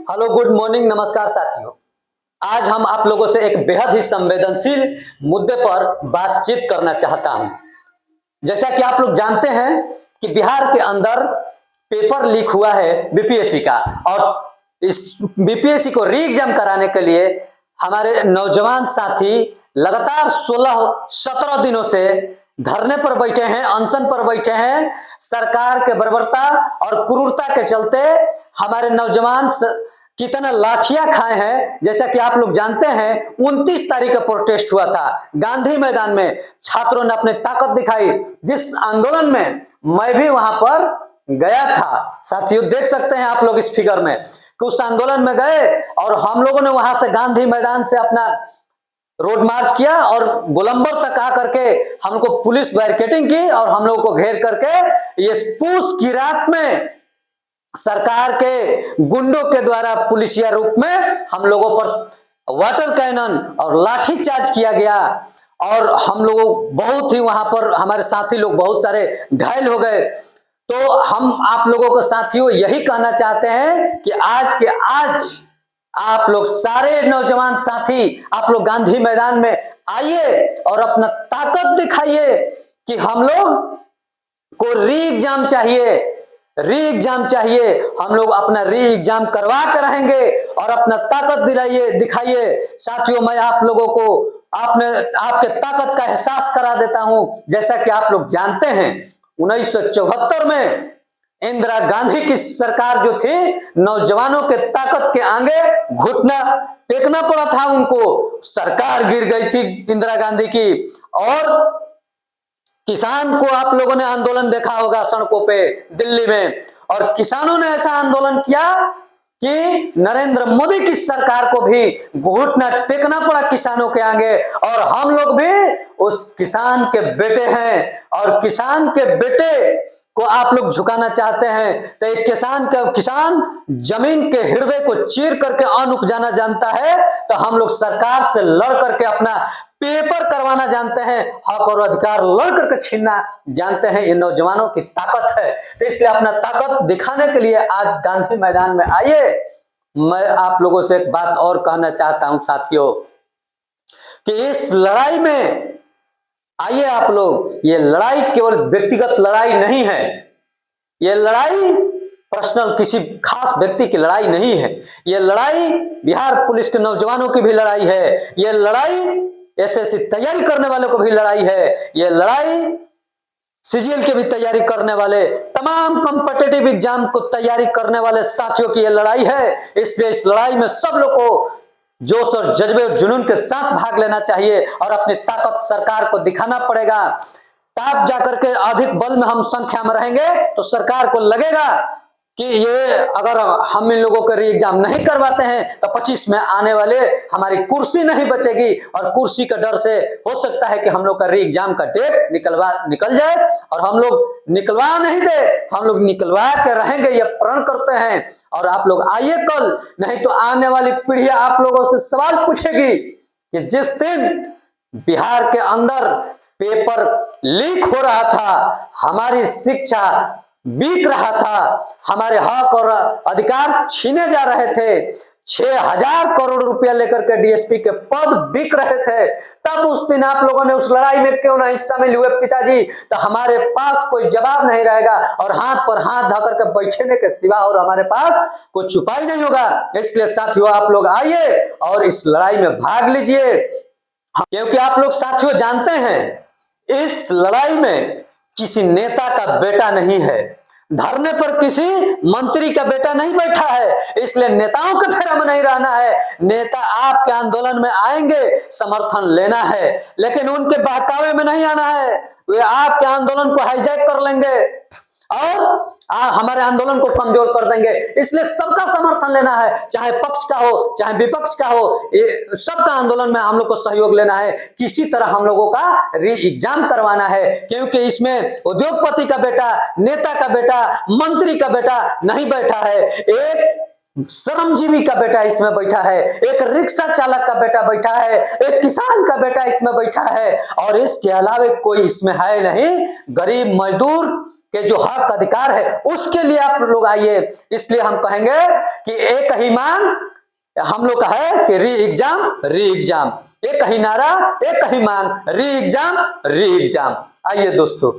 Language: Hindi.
हेलो, गुड मॉर्निंग, नमस्कार साथियों। आज हम आप लोगों से एक बेहद ही संवेदनशील मुद्दे पर बातचीत करना चाहता हूं। जैसा कि आप लोग जानते हैं कि बिहार के अंदर पेपर लीक हुआ है बीपीएससी का, और इस बीपीएससी को री एग्जाम कराने के लिए हमारे नौजवान साथी लगातार 16-17 दिनों से धरने पर बैठे हैं, अनशन पर बैठे हैं। सरकार के बर्बरता और क्रूरता के चलते हमारे नौजवान कितना लाठियां खाए हैं। जैसा कि आप लोग जानते हैं 29 तारीख का प्रोटेस्ट हुआ था गांधी मैदान में, छात्रों ने अपनी ताकत दिखाई, जिस आंदोलन में मैं भी वहां पर गया था। साथियों, देख सकते हैं आप लोग इस फिगर में कि उस आंदोलन में गए और हम लोगों ने वहां से गांधी मैदान से अपना रोड मार्च किया और गोलंबर तक आकर के हमको पुलिस बैरिकेडिंग की और हम लोगों को घेर करके ये पूस की रात में सरकार के गुंडों के द्वारा पुलिसिया रूप में हम लोगों पर वाटर कैनन और लाठी चार्ज किया गया और हम लोग बहुत ही वहां पर हमारे साथी लोग बहुत सारे घायल हो गए। तो हम आप लोगों को साथियों यही कहना चाहते हैं कि आज के आज आप लोग सारे नौजवान साथी आप लोग गांधी मैदान में आइए और अपना ताकत दिखाइए कि हम लोग को री एग्जाम चाहिए, री एग्जाम चाहिए। हम लोग अपना री एग्जाम करवा कर रहेंगे और अपना ताकत दिखाइए। साथियों, मैं आप लोगों को आपके ताकत का एहसास करा देता हूं। जैसा कि आप लोग जानते हैं 1974 में इंदिरा गांधी की सरकार जो थी, नौजवानों के ताकत के आगे घुटना टेकना पड़ा था उनको। सरकार गिर गई थी इंदिरा गांधी की। और किसान को आप लोगों ने आंदोलन देखा होगा सड़कों पे दिल्ली में, और किसानों ने ऐसा आंदोलन किया कि नरेंद्र मोदी की सरकार को भी घुटना टेकना पड़ा किसानों के आगे। और हम लोग भी उस किसान के बेटे हैं और किसान के बेटे को आप लोग झुकाना चाहते हैं। तो एक किसान जमीन के हृदय को चीर करके अन्न उपजाना जानता है, तो हम लोग सरकार से लड़ करके अपना पेपर करवाना जानते हैं, हक और अधिकार लड़ करके छीनना जानते हैं। ये नौजवानों की ताकत है। तो इसलिए अपना ताकत दिखाने के लिए आज गांधी मैदान में आइए। मैं आप लोगों से एक बात और कहना चाहता हूं साथियों कि इस लड़ाई में आइए आप लोग। ये लड़ाई केवल व्यक्तिगत लड़ाई नहीं है, ये लड़ाई पर्सनल किसी खास व्यक्ति की लड़ाई नहीं है। ये लड़ाई बिहार पुलिस के नौजवानों की भी लड़ाई है। ये लड़ाई एसएससी तैयारी करने वालों को भी लड़ाई है। ये लड़ाई सीजीएल की भी तैयारी करने वाले, तमाम कॉम्पिटिटिव एग्जाम को तैयारी करने वाले साथियों की ये लड़ाई है। इसलिए इस लड़ाई में सब लोग को जोश और जज्बे और जुनून के साथ भाग लेना चाहिए और अपनी ताकत सरकार को दिखाना पड़ेगा। तब जाकर के अधिक बल में हम संख्या में रहेंगे तो सरकार को लगेगा कि ये अगर हम इन लोगों का री एग्जाम नहीं करवाते हैं तो 25 में आने वाले हमारी कुर्सी नहीं बचेगी, और कुर्सी के डर से हो सकता है कि हम लोग का री एग्जाम का डेट निकल जाए और हम लोग निकलवा नहीं दे, हम लोग निकलवा के रहेंगे, ये प्रण करते हैं। और आप लोग आइए कल, नहीं तो आने वाली पीढ़ियां आप लोगों से सवाल पूछेगी कि जिस दिन बिहार के अंदर पेपर लीक हो रहा था, हमारी शिक्षा बिक रहा था, हमारे हक और अधिकार छीने जा रहे थे, 6000 करोड़ रुपया लेकर के डीएसपी के पद बिक रहे थे, तब उस दिन आप लोगों ने उस लड़ाई में क्यों नहीं शामिल हुए पिताजी? तो हमारे पास कोई जवाब नहीं रहेगा और हाथ पर हाथ धर के बैठने के सिवा और हमारे पास कोई उपाय नहीं होगा। इसलिए साथियों, आप लोग आइए और इस लड़ाई में भाग लीजिए, क्योंकि आप लोग साथियों जानते हैं इस लड़ाई में किसी नेता का बेटा नहीं है, धरने पर किसी मंत्री का बेटा नहीं बैठा है। इसलिए नेताओं के फेरा में नहीं रहना है। नेता आपके आंदोलन में आएंगे, समर्थन लेना है, लेकिन उनके बहकावे में नहीं आना है। वे आपके आंदोलन को हाईजैक कर लेंगे और हमारे आंदोलन को कमजोर कर देंगे। इसलिए सबका समर्थन लेना है, चाहे पक्ष का हो चाहे विपक्ष का हो, सबका आंदोलन में हम लोग को सहयोग लेना है। किसी तरह हम लोगों का री एग्जाम करवाना है, क्योंकि इसमें उद्योगपति का बेटा, नेता का बेटा, मंत्री का बेटा नहीं बैठा है। एक श्रमजीवी का बेटा इसमें बैठा है, एक रिक्शा चालक का बेटा बैठा है, एक किसान का बेटा इसमें बैठा है, और इसके अलावा कोई इसमें है नहीं। गरीब मजदूर के जो हक अधिकार है उसके लिए आप लोग आइए। इसलिए हम कहेंगे कि एक ही मांग हम लोग का है कि री एग्जाम, एक ही नारा, एक ही मांग, री एग्जाम। आइए दोस्तों।